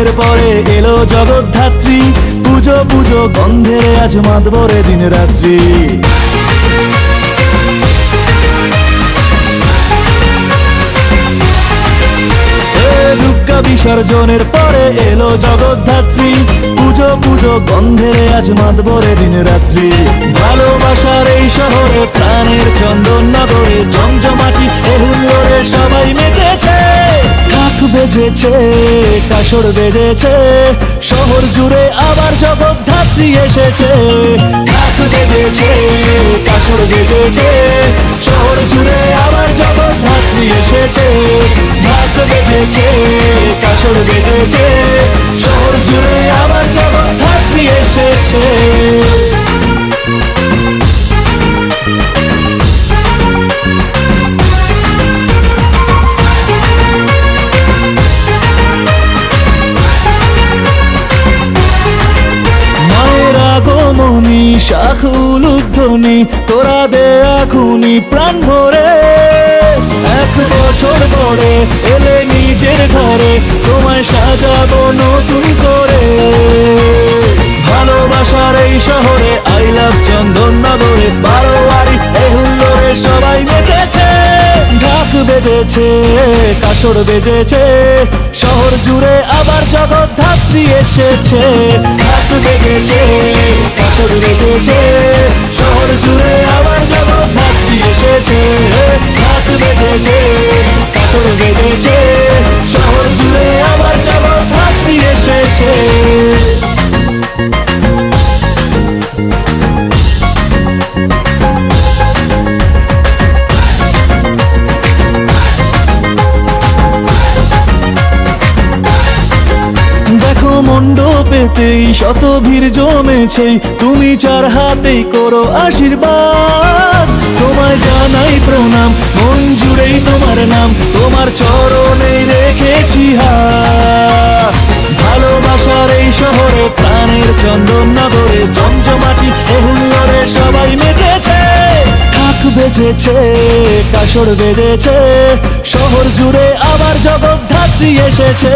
জনের পরে এলো জগদ্ধাত্রী, পুজো পুজো গন্ধে আজ মাতবরে দিন রাত্রি। দুর্গা বিসর্জনের পরে এলো জগদ্ধাত্রী, পুজো পুজো গন্ধে আজ মাতবরে দিন রাত্রি। ভালোবাসার এই শহরে প্রাণের চন্দন নগরে জমজমাটি হুল্লোড়ে সবাই মেতেছে। ঢাক বেজেছে, কাসর বেজেছে, শহর জুড়ে আবার জগদ্ধাত্রী এসেছে। ঢাক বেজেছে, কাসর বেজেছে, শহর জুড়ে আবার জগদ্ধাত্রী এসেছে। ঢাক বেজেছে, কাসর বেজেছে, শহর জুড়ে আবার জগদ্ধাত্রী এসেছে। শাখুল উদ্ধনি তোরা দে এখুনি প্রাণ ভরে। 1 বছর পরে এলে নিজের ঘরে, তোমায় সাজাবো নতুন করে। ভালোবাসার এই শহরে আই লাভ চন্দন নগরে, বারোয়ারি এই হুল্লোড়ে সবাই মেতেছে। ঢাক বেজেছে, কাসর বেজেছে, শহর জুড়ে আবার জগদ্ধাত্রী এসেছে। ঢাক বেজেছে, কাসর বেজেছে, শহর জুড়ে আবার জগদ্ধাত্রী এসেছে। ঢাক বেজেছে, কাসর বেজেছে, শহর জুড়ে আবার জগদ্ধাত্রী এসেছে। মণ্ডপেতেই শত ভিড় জমেছে, তুমি 4 হাতেই করো আশীর্বাদ। তোমায় জানাই প্রণাম, মন জুড়েই তোমার নাম, তোমার চরণেই রেখেছি হাত। ভালোবাসার এই শহরে প্রাণের চন্দন নগরে জমজমাটি হুল্লোড়ে সবাই মেতেছে। ঢাক বেজেছে, কাসর বেজেছে, শহর জুড়ে আবার জগদ্ধাত্রী এসেছে।